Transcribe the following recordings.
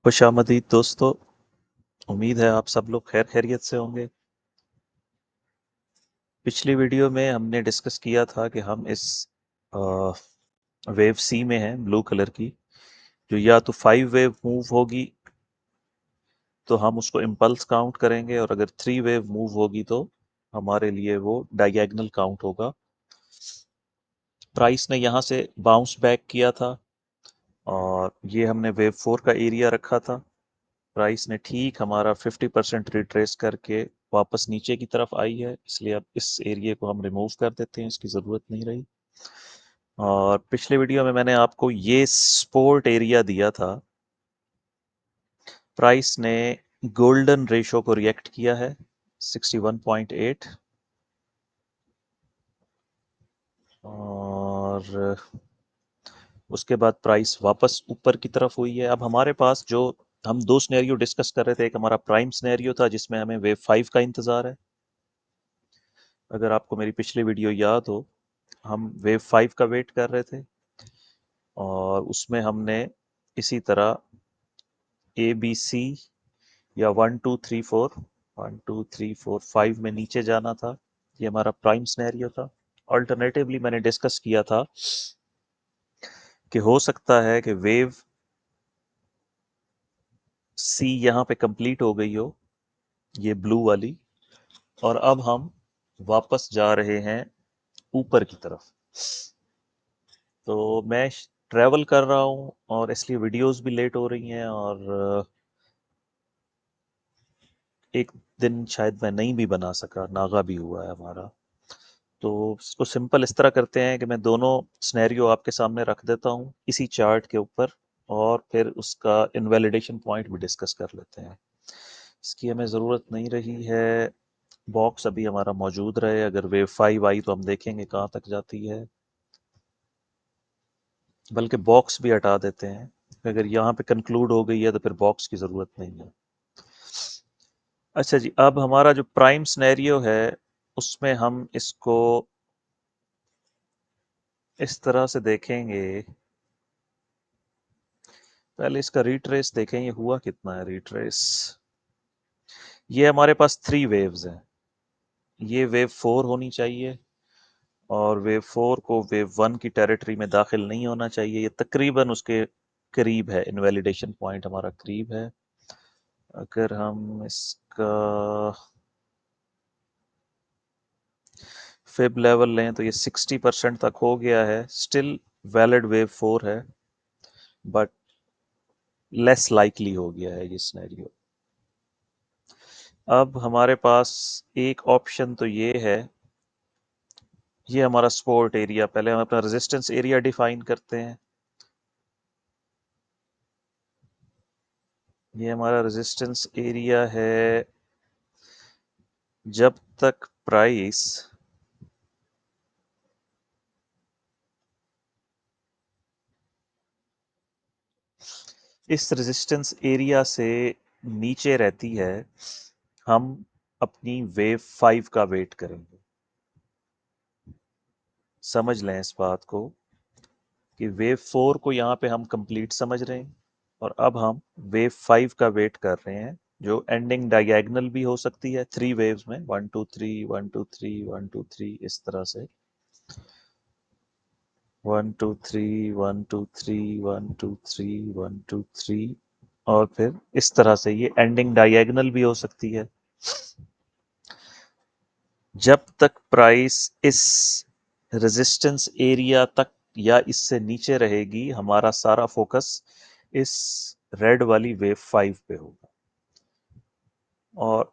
खुशामदीद दोस्तों। उम्मीद है आप सब लोग खैर खैरियत से होंगे। पिछली वीडियो में हमने डिस्कस किया था कि हम इस वेव सी में हैं ब्लू कलर की, जो या तो 5 वेव मूव होगी तो हम उसको इम्पल्स काउंट करेंगे, और अगर 3 वेव मूव होगी तो हमारे लिए वो डायगोनल काउंट होगा। प्राइस ने यहाँ से बाउंस बैक किया था और ये हमने वेव 4 का एरिया रखा था। प्राइस ने ठीक हमारा 50% रिट्रेस करके वापस नीचे की तरफ आई है, इसलिए अब इस एरिया को हम रिमूव कर देते हैं, इसकी ज़रूरत नहीं रही। और पिछले वीडियो में मैंने आपको ये सपोर्ट एरिया दिया था। प्राइस ने गोल्डन रेशो को रिएक्ट किया है 61.8, और उसके बाद प्राइस वापस ऊपर की तरफ हुई है। अब हमारे पास जो हम दो सिनेरियो डिस्कस कर रहे थे, एक हमारा प्राइम सिनेरियो था जिसमें हमें वेव 5 का इंतज़ार है। अगर आपको मेरी पिछली वीडियो याद हो, हम वेव 5 का वेट कर रहे थे और उसमें हमने इसी तरह ए बी सी या 1 2 3 4 में नीचे जाना था। ये हमारा प्राइम सिनेरियो था। अल्टरनेटिवली मैंने डिस्कस किया था कि हो सकता है कि वेव सी यहाँ पे कंप्लीट हो गई हो, ये ब्लू वाली, और अब हम वापस जा रहे हैं ऊपर की तरफ। तो मैं ट्रैवल कर रहा हूँ और इसलिए वीडियोस भी लेट हो रही हैं, और एक दिन शायद मैं नहीं भी बना सका, नागा भी हुआ है हमारा। तो इसको सिंपल इस तरह करते हैं कि मैं दोनों सिनेरियो आपके सामने रख देता हूँ इसी चार्ट के ऊपर, और फिर उसका इनवैलिडेशन पॉइंट भी डिस्कस कर लेते हैं। इसकी हमें ज़रूरत नहीं रही है। बॉक्स अभी हमारा मौजूद रहे, अगर वेव 5 आई तो हम देखेंगे कहाँ तक जाती है। बल्कि बॉक्स भी हटा देते हैं, अगर यहाँ पे कंक्लूड हो गई है तो फिर बॉक्स की ज़रूरत नहीं है। अच्छा जी, अब हमारा जो प्राइम सिनेरियो है उसमें हम इसको इस तरह से देखेंगे। पहले इसका रिट्रेस देखें, ये हुआ कितना है रिट्रेस। ये हमारे पास 3 वेव्स हैं। ये वेव 4 होनी चाहिए, और वेव 4 को वेव 1 की टेरिटरी में दाखिल नहीं होना चाहिए। ये तकरीबन उसके करीब है, इनवैलिडेशन पॉइंट हमारा करीब है। अगर हम इसका फिब लेवल लें तो ये 60% तक हो गया है। स्टिल वैलिड वेव 4 है, बट लेस लाइकली हो गया है ये सिनेरियो। अब हमारे पास एक ऑप्शन तो ये है, ये हमारा सपोर्ट एरिया। पहले हम अपना रेजिस्टेंस एरिया डिफाइन करते हैं। ये हमारा रेजिस्टेंस एरिया है जब तक प्राइस इस रेजिस्टेंस एरिया से नीचे रहती है, हम अपनी वेव 5 का वेट करेंगे। समझ लें इस बात को कि वेव 4 को यहाँ पे हम कंप्लीट समझ रहे हैं, और अब हम वेव 5 का वेट कर रहे हैं, जो एंडिंग डायगोनल भी हो सकती है 3 वेव्स में, 1 2 3 1 2 3 1 2 3, इस तरह से 1 2 3 1 2 3 1 2 3, और फिर इस तरह से ये एंडिंग डायगोनल भी हो सकती है। जब तक प्राइस इस रेजिस्टेंस एरिया तक या इससे नीचे रहेगी, हमारा सारा फोकस इस रेड वाली वेव 5 पे होगा। और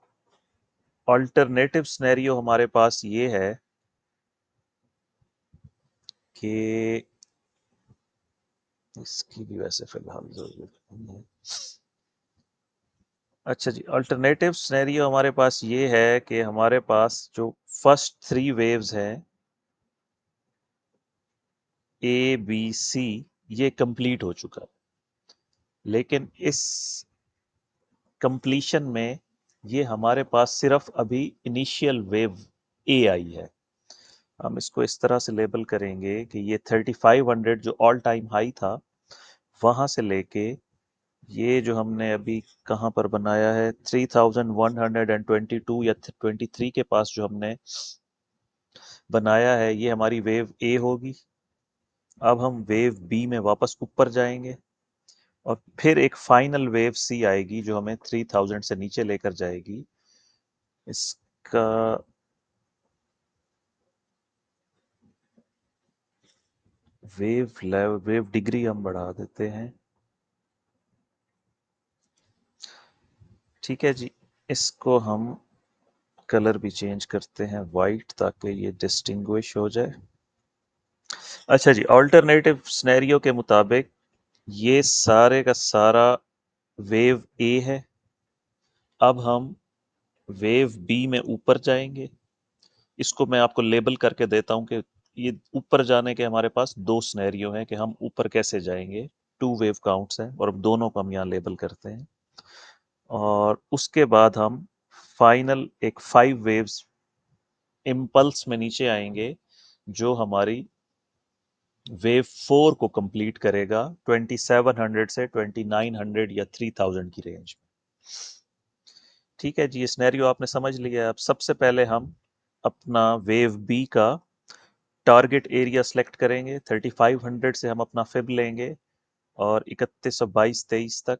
अल्टरनेटिव सिनेरियो हमारे पास ये है कि इसकी भी वैसे फिलहाल जरूरत नहीं है। अच्छा जी, अल्टरनेटिव सिनेरियो हमारे पास ये है कि हमारे पास जो फर्स्ट 3 वेव्स हैं ए बी सी, ये कंप्लीट हो चुका है, लेकिन इस कंप्लीशन में ये हमारे पास सिर्फ अभी इनिशियल वेव ए आई है। हम इसको इस तरह से लेबल करेंगे कि ये 3500 जो ऑल टाइम हाई था, वहां से लेके ये जो हमने अभी कहाँ पर बनाया है 3122 या 23 के पास जो हमने बनाया है, ये हमारी वेव ए होगी। अब हम वेव बी में वापस ऊपर जाएंगे और फिर एक फाइनल वेव सी आएगी जो हमें 3000 से नीचे लेकर जाएगी। इसका वेव डिग्री हम बढ़ा देते हैं। ठीक है जी, इसको हम कलर भी चेंज करते हैं वाइट, ताकि ये डिस्टिंग्विश हो जाए। अच्छा जी, ऑल्टरनेटिव सिनेरियो के मुताबिक ये सारे का सारा वेव ए है। अब हम वेव बी में ऊपर जाएंगे। इसको मैं आपको लेबल करके देता हूं कि ये ऊपर जाने के हमारे पास दो सिनेरियो हैं कि हम ऊपर कैसे जाएंगे। टू वेव काउंट्स हैं और अब दोनों को हम यहाँ लेबल करते हैं। और उसके बाद हम फाइनल एक 5 वेव्स इम्पल्स में नीचे आएंगे जो हमारी वेव 4 को कंप्लीट करेगा 2700 से 2900 या 3000 की रेंज में। ठीक है जी, ये सिनेरियो आपने समझ लिया। अब सबसे पहले हम अपना वेव बी का टारगेट एरिया सेलेक्ट करेंगे। 3500 से हम अपना फिब लेंगे और 3122-23 तक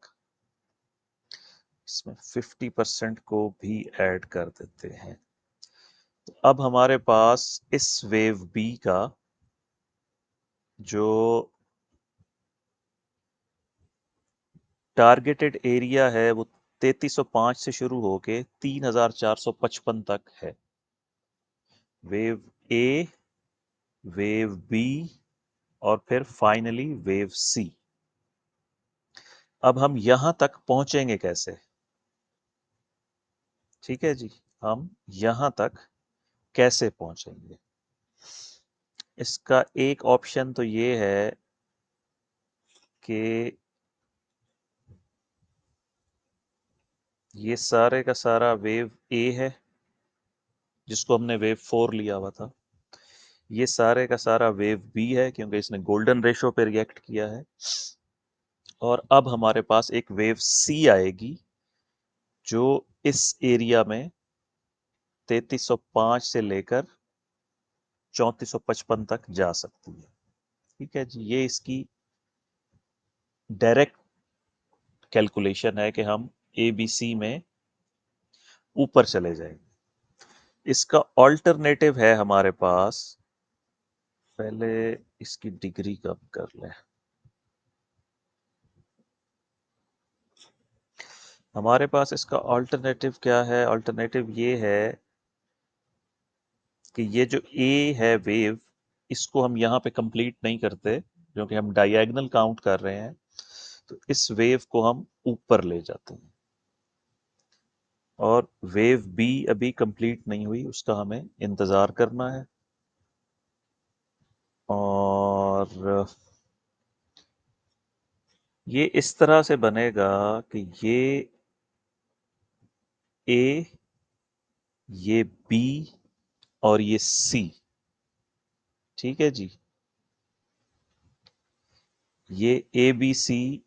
इसमें 50% को भी ऐड कर देते हैं। तो अब हमारे पास इस वेव बी का जो टारगेटेड एरिया है वो 3305 से शुरू होके 3455 तक है। वेव ए, वेव बी और फिर फाइनली वेव सी। अब हम यहां तक पहुंचेंगे कैसे? ठीक है जी, हम यहां तक कैसे पहुंचेंगे? इसका एक ऑप्शन तो ये है कि ये सारे का सारा वेव ए है जिसको हमने वेव 4 लिया हुआ था। ये सारे का सारा वेव बी है क्योंकि इसने गोल्डन रेशो पे रिएक्ट किया है। और अब हमारे पास एक वेव सी आएगी जो इस एरिया में 3305 से लेकर 3455 तक जा सकती है। ठीक है जी, ये इसकी डायरेक्ट कैलकुलेशन है कि हम ए बी सी में ऊपर चले जाएंगे। इसका ऑल्टरनेटिव है हमारे पास, पहले इसकी डिग्री कम कर लें। हमारे पास इसका ऑल्टरनेटिव क्या है? ऑल्टरनेटिव ये है कि ये जो ए है वेव, इसको हम यहाँ पे कंप्लीट नहीं करते क्योंकि हम डायगोनल काउंट कर रहे हैं। तो इस वेव को हम ऊपर ले जाते हैं और वेव बी अभी कंप्लीट नहीं हुई, उसका हमें इंतजार करना है। और ये इस तरह से बनेगा कि ए, ये बी और ये सी। ठीक है जी, ये ए बी सी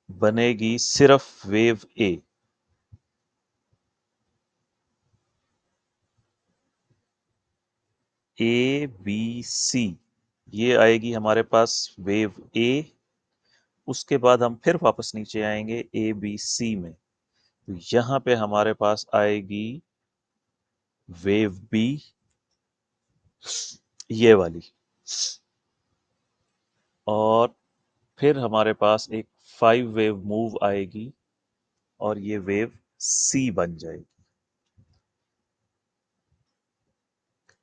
बनेगी सिर्फ wave A. A B C ये आएगी हमारे पास वेव ए। उसके बाद हम फिर वापस नीचे आएंगे ए बी सी में। तो यहाँ पे हमारे पास आएगी वेव बी, ये वाली। और फिर हमारे पास एक 5 वेव मूव आएगी और ये वेव सी बन जाएगी।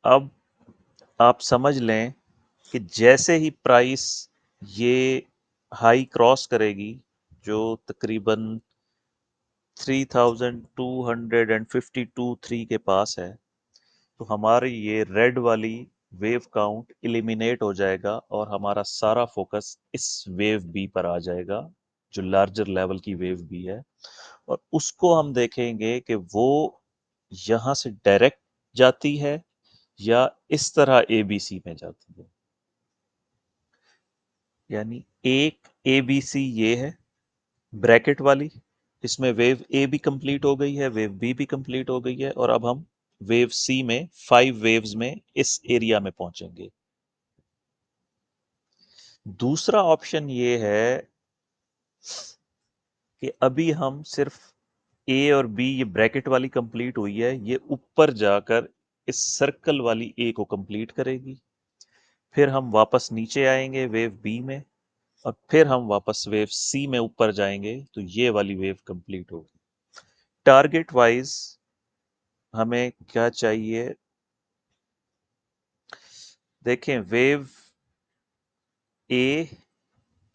अब आप समझ लें कि जैसे ही प्राइस ये हाई क्रॉस करेगी जो तकरीबन 3252 3 के पास है, तो हमारी ये रेड वाली वेव काउंट इलिमिनेट हो जाएगा और हमारा सारा फोकस इस वेव बी पर आ जाएगा जो लार्जर लेवल की वेव बी है। और उसको हम देखेंगे कि वो यहाँ से डायरेक्ट जाती है या इस तरह एबीसी में जाती है। यानी एक एबीसी ये है ब्रैकेट वाली, इसमें वेव ए भी कंप्लीट हो गई है, वेव बी भी कंप्लीट हो गई है, और अब हम वेव सी में 5 वेव्स में इस एरिया में पहुंचेंगे। दूसरा ऑप्शन ये है कि अभी हम सिर्फ ए और बी, ये ब्रैकेट वाली कंप्लीट हुई है, ये ऊपर जाकर इस सर्कल वाली ए को कंप्लीट करेगी। फिर हम वापस नीचे आएंगे वेव बी में, और फिर हम वापस वेव सी में ऊपर जाएंगे, तो ये वाली वेव कंप्लीट होगी। टारगेट वाइज हमें क्या चाहिए, देखें, वेव ए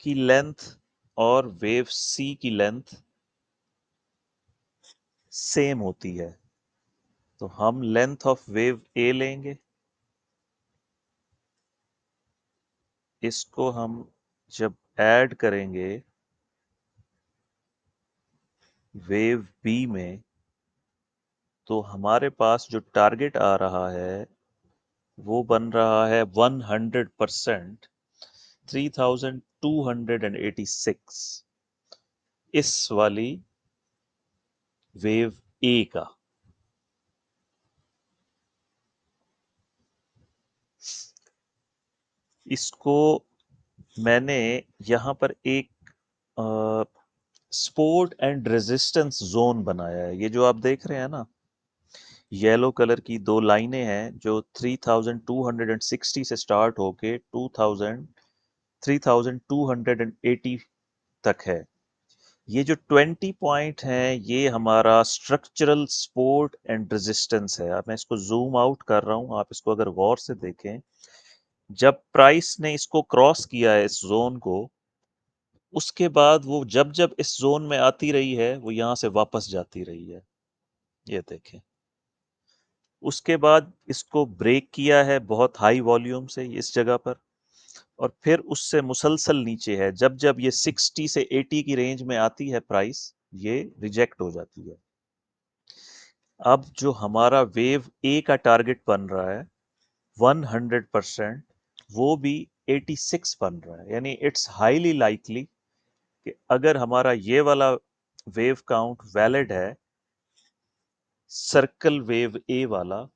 की लेंथ और वेव सी की लेंथ सेम होती है, तो हम लेंथ ऑफ वेव ए लेंगे, इसको हम जब ऐड करेंगे वेव बी में, तो हमारे पास जो टारगेट आ रहा है वो बन रहा है 100%, 3286 इस वाली वेव ए का। इसको मैंने यहां पर एक सपोर्ट एंड रेजिस्टेंस जोन बनाया है। ये जो आप देख रहे हैं ना, येलो कलर की दो लाइनें हैं जो 3260 से स्टार्ट होके 3280 तक है। ये जो 20 पॉइंट है, ये हमारा स्ट्रक्चरल सपोर्ट एंड रेजिस्टेंस है। अब मैं इसको जूम आउट कर रहा हूं, आप इसको अगर गौर से देखें, जब प्राइस ने इसको क्रॉस किया है इस जोन को, उसके बाद वो जब जब इस जोन में आती रही है, वो यहां से वापस जाती रही है, ये देखें। उसके बाद इसको ब्रेक किया है बहुत हाई वॉल्यूम से इस जगह पर, और फिर उससे मुसलसल नीचे है। जब जब ये 60 से 80 की रेंज में आती है प्राइस, ये रिजेक्ट हो जाती है। अब जो हमारा वेव ए का टारगेट बन रहा है 100%, वो भी 86 बन रहा है। यानी इट्स हाईली लाइकली कि अगर हमारा ये वाला वेव काउंट वैलिड है, सर्कल वेव ए वाला,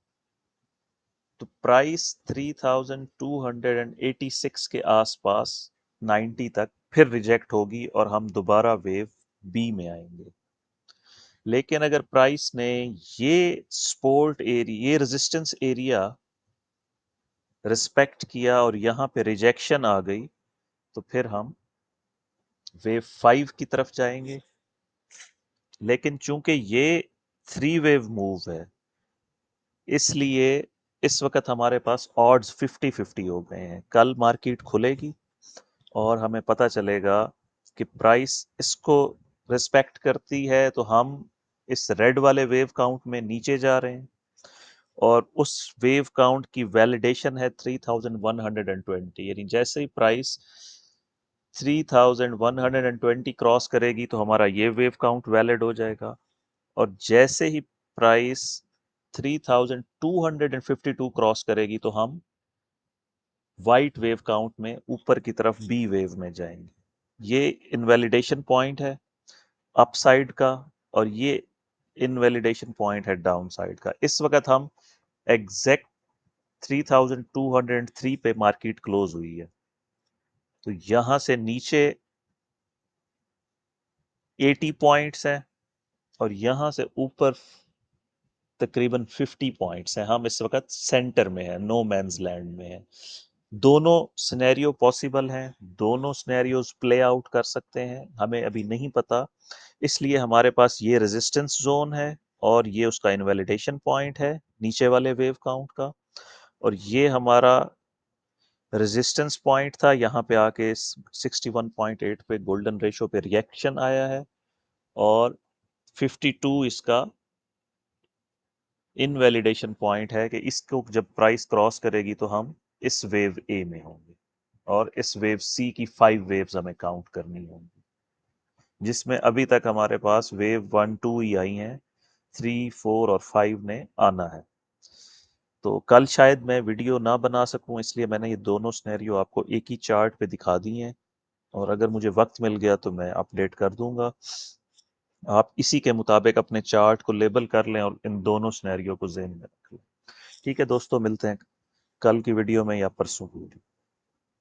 तो प्राइस 3286 के आसपास 90 तक फिर रिजेक्ट होगी और हम दोबारा वेव बी में आएंगे। लेकिन अगर प्राइस ने ये सपोर्ट एरिया, ये रेजिस्टेंस एरिया रिस्पेक्ट किया और यहाँ पे रिजेक्शन आ गई, तो फिर हम वेव 5 की तरफ जाएंगे। लेकिन चूंकि ये 3 वेव मूव है, इसलिए इस वक्त हमारे पास ऑड्स 50-50 हो गए हैं। कल मार्केट खुलेगी और हमें पता चलेगा कि प्राइस इसको रिस्पेक्ट करती है, तो हम इस रेड वाले वेव काउंट में नीचे जा रहे हैं, और उस वेव काउंट की वैलिडेशन है 3120। यानी जैसे ही प्राइस 3120 क्रॉस करेगी, तो हमारा ये वेव काउंट वैलिड हो जाएगा, और जैसे ही प्राइस 3252 क्रॉस करेगी, तो हम वाइट वेव काउंट में ऊपर की तरफ बी वेव में जाएंगे। ये इनवैलिडेशन पॉइंट है अपसाइड का, और ये इनवैलिडेशन पॉइंट है डाउन साइड का। इस वक्त हम एग्जैक्ट 3203 पे मार्केट क्लोज हुई है, तो यहां से नीचे 80 पॉइंट्स हैं, और यहां से ऊपर तकरीबन 50 पॉइंट्स हैं। हम इस वक्त सेंटर में है, नो मैंस लैंड में है। दोनों सिनेरियो पॉसिबल हैं, दोनों सिनेरियोज प्ले आउट कर सकते हैं, हमें अभी नहीं पता। इसलिए हमारे पास ये रेजिस्टेंस जोन है, और ये उसका इनवैलिडेशन पॉइंट है नीचे वाले वेव काउंट का, और ये हमारा रेजिस्टेंस पॉइंट था। यहाँ पे आके 61.8 पे गोल्डन रेशो पे रिएक्शन आया है, और 52 इसका इनवैलिडेशन पॉइंट है कि इसको जब प्राइस क्रॉस करेगी, तो हम इस वेव ए में होंगे, और इस वेव सी की 5 वेव्स हमें काउंट करनी होंगी, जिसमें अभी तक हमारे पास वेव 1 2 ही आई हैं, 3 4 और 5 ने आना है। तो कल शायद मैं वीडियो ना बना सकूं, इसलिए मैंने ये दोनों सिनेरियो आपको एक ही चार्ट पे दिखा दी हैं। और अगर मुझे वक्त मिल गया तो मैं अपडेट कर दूंगा। आप इसी के मुताबिक अपने चार्ट को लेबल कर लें और इन दोनों सिनेरियो को ज़हन में रख लें। ठीक है दोस्तों, मिलते हैं कल की वीडियो में या परसों की वीडियो।